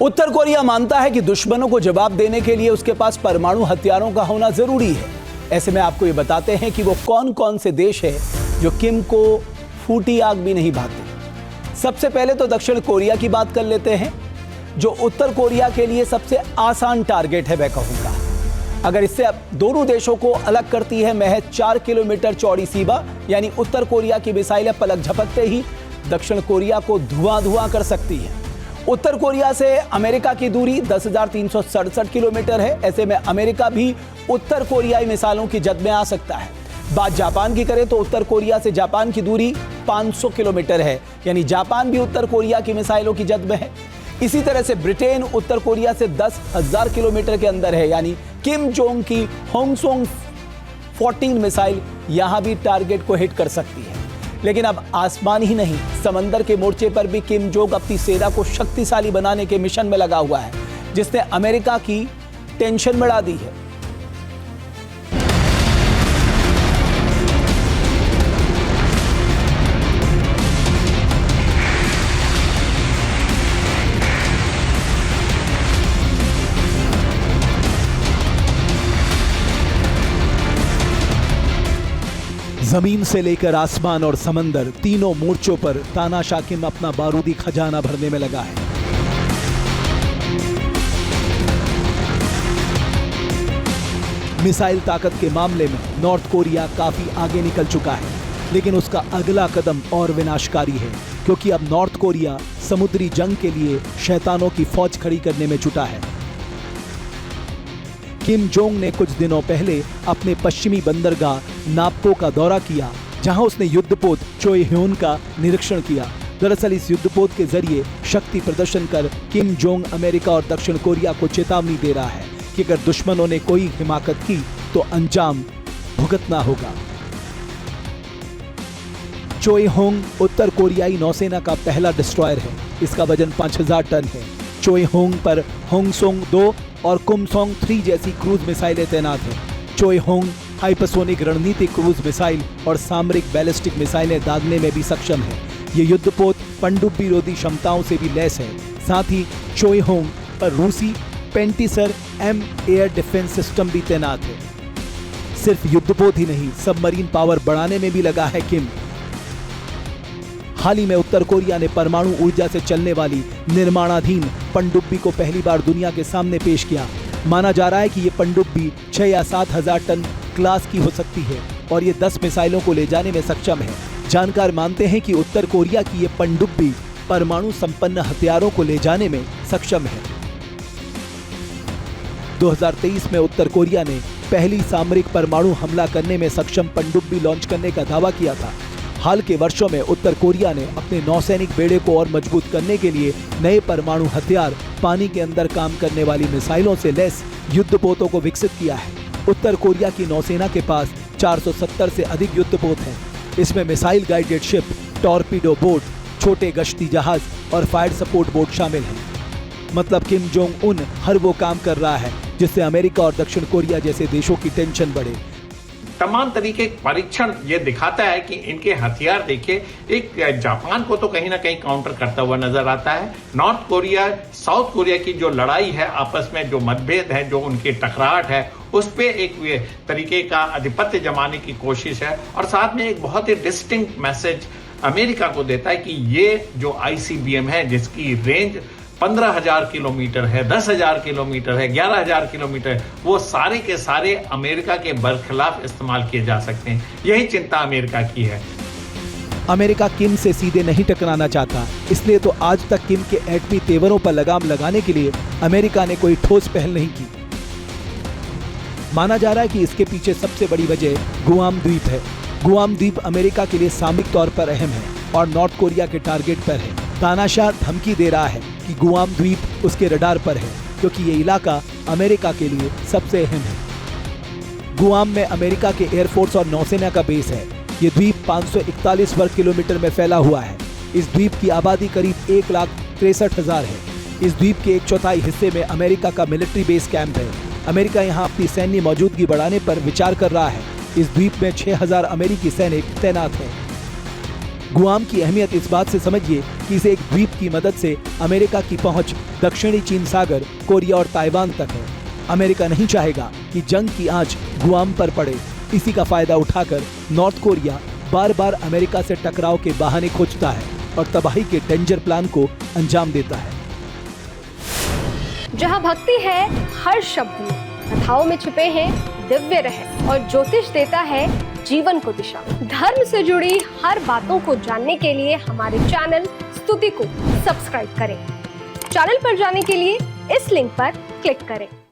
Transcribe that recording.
उत्तर Korea मानता है कि दुश्मनों को जवाब देने के लिए उसके पास परमाणु हथियारों का होना जरूरी है। ऐसे में आपको ये बताते हैं कि वो कौन कौन से देश है जो किम को फूटी आग भी नहीं भाती। सबसे पहले तो दक्षिण कोरिया की बात कर लेते हैं, जो उत्तर कोरिया के लिए सबसे आसान टारगेट है। मैं कहूंगा अगर इससे अब दोनों देशों को अलग करती है महज 4 किलोमीटर चौड़ी सीमा, यानी उत्तर कोरिया की मिसाइलें पलक झपकते ही दक्षिण कोरिया को धुआं कर सकती है। उत्तर कोरिया से अमेरिका की दूरी 10,367 किलोमीटर है। ऐसे में अमेरिका भी उत्तर कोरियाई मिसाइलों की जद में आ सकता है। बात जापान की करें तो उत्तर कोरिया से जापान की दूरी 500 किलोमीटर है, यानी जापान भी उत्तर कोरिया की मिसाइलों की जद में है। इसी तरह से ब्रिटेन उत्तर कोरिया से 10,000 किलोमीटर के अंदर है, यानी किम जोंग की होंगसोंग 14 मिसाइल यहां भी टारगेट को हिट कर सकती है। लेकिन अब आसमान ही नहीं, समंदर के मोर्चे पर भी किम जोंग अपनी सेना को शक्तिशाली बनाने के मिशन में लगा हुआ है, जिसने अमेरिका की टेंशन बढ़ा दी है। जमीन से लेकर आसमान और समंदर, तीनों मोर्चों पर तानाशाह किम अपना बारूदी खजाना भरने में लगा है। मिसाइल ताकत के मामले में नॉर्थ कोरिया काफी आगे निकल चुका है, लेकिन उसका अगला कदम और विनाशकारी है, क्योंकि अब नॉर्थ कोरिया समुद्री जंग के लिए शैतानों की फौज खड़ी करने में जुटा है। किम जोंग ने कुछ दिनों पहले अपने पश्चिमी बंदरगाह नाप्पो का दौरा किया, जहां उसने युद्धपोत चोएह्योन का निरीक्षण किया। दरअसल इस युद्धपोत के जरिए शक्ति प्रदर्शन कर किम जोंग अमेरिका और दक्षिण कोरिया को चेतावनी दे रहा है कि अगर दुश्मनों ने कोई हिमाकत की तो अंजाम भुगतना होगा। चोएह्योन उत्तर कोरियाई नौसेना का पहला डिस्ट्रॉयर है। इसका वजन 5000 टन है। चोएह्योन पर होंगसोंग 2 और कुमसोंग 3 जैसी क्रूज मिसाइलें तैनात हैं। चोएह्योन हाइपरसोनिक रणनीतिक क्रूज मिसाइल और सामरिक बैलिस्टिक मिसाइलें दागने में भी सक्षम है। ये युद्धपोत पनडुब्बी रोधी क्षमताओं से भी लैस है। साथ ही चोएह्योन पर रूसी पेंटिसर M एयर डिफेंस सिस्टम भी तैनात है। सिर्फ युद्धपोत ही नहीं, सबमरीन पावर बढ़ाने में भी लगा है किम। हाल ही में उत्तर कोरिया ने परमाणु ऊर्जा से चलने वाली निर्माणाधीन पनडुब्बी को पहली बार दुनिया के सामने पेश किया। माना जा रहा है कि ये पनडुब्बी 6 या 7,000 टन क्लास की हो सकती है और ये 10 मिसाइलों को ले जाने में सक्षम है। जानकार मानते हैं कि उत्तर कोरिया की ये पनडुब्बी परमाणु संपन्न हथियारों को ले जाने में सक्षम है। 2023 में उत्तर कोरिया ने पहली सामरिक परमाणु हमला करने में सक्षम पनडुब्बी लॉन्च करने का दावा किया था। हाल के वर्षों में उत्तर कोरिया ने अपने नौसैनिक बेड़े को और मजबूत करने के लिए नए परमाणु हथियार, पानी के अंदर काम करने वाली मिसाइलों से लैस युद्धपोतों को विकसित किया है। उत्तर कोरिया की नौसेना के पास 470 से अधिक युद्धपोत हैं। इसमें missile guided ship, torpedo boat, छोटे गश्ती जहाज और फायर सपोर्ट बोट शामिल हैं। मतलब किम जोंग उन हर वो काम कर रहा है जिससे अमेरिका और दक्षिण कोरिया जैसे देशों की टेंशन बढ़े। तमाम तरीके परीक्षण ये दिखाता है कि इनके हथियार देखिए, एक जापान को तो कहीं ना कहीं काउंटर करता हुआ नजर आता है। नॉर्थ कोरिया साउथ कोरिया की जो लड़ाई है, आपस में जो मतभेद है, जो उनकी टकराहट है, उस पे एक तरीके का आधिपत्य जमाने की कोशिश है। और साथ में एक बहुत ही डिस्टिंक्ट मैसेज अमेरिका को देता है कि ये जो ICBM है, जिसकी रेंज 15,000 किलोमीटर है, 10,000 किलोमीटर है, 11,000 किलोमीटर, वो सारे के सारे अमेरिका के बरखिलाफ इस्तेमाल किए जा सकते हैं। यही चिंता अमेरिका की है। अमेरिका किम से सीधे नहीं टकराना चाहता, इसलिए तो आज तक किम के एटमी तेवरों पर लगाम लगाने के लिए अमेरिका ने कोई ठोस पहल नहीं की। माना जा रहा है कि इसके पीछे सबसे बड़ी वजह गुआम द्वीप है। गुआम द्वीप अमेरिका के लिए सामरिक तौर पर अहम है और नॉर्थ कोरिया के टारगेट पर है। तानाशाह धमकी दे रहा है कि गुआम द्वीप उसके रडार पर है, क्योंकि ये इलाका अमेरिका के लिए सबसे अहम है। गुआम में अमेरिका के एयरफोर्स और नौसेना का बेस है। ये द्वीप 541 वर्ग किलोमीटर में फैला हुआ है। इस द्वीप की आबादी करीब 1,63,000 है। इस द्वीप के 1/4 हिस्से में अमेरिका का मिलिट्री बेस कैंप है। अमेरिका यहाँ अपनी सैन्य मौजूदगी बढ़ाने पर विचार कर रहा है। इस द्वीप में 6,000 अमेरिकी सैनिक तैनात हैं। गुआम की अहमियत इस बात से समझिए कि इसे एक द्वीप की मदद से अमेरिका की पहुंच दक्षिणी चीन सागर, कोरिया और ताइवान तक है। अमेरिका नहीं चाहेगा कि जंग की आंच गुआम पर पड़े। इसी का फायदा उठाकर नॉर्थ कोरिया बार बार अमेरिका से टकराव के बहाने खोजता है और तबाही के डेंजर प्लान को अंजाम देता है। जहाँ भक्ति है हर शब्द में, कथाओं में छुपे हैं दिव्य रहस्य और ज्योतिष देता है जीवन को दिशा। धर्म से जुड़ी हर बातों को जानने के लिए हमारे चैनल स्तुति को सब्सक्राइब करें। चैनल पर जाने के लिए इस लिंक पर क्लिक करें।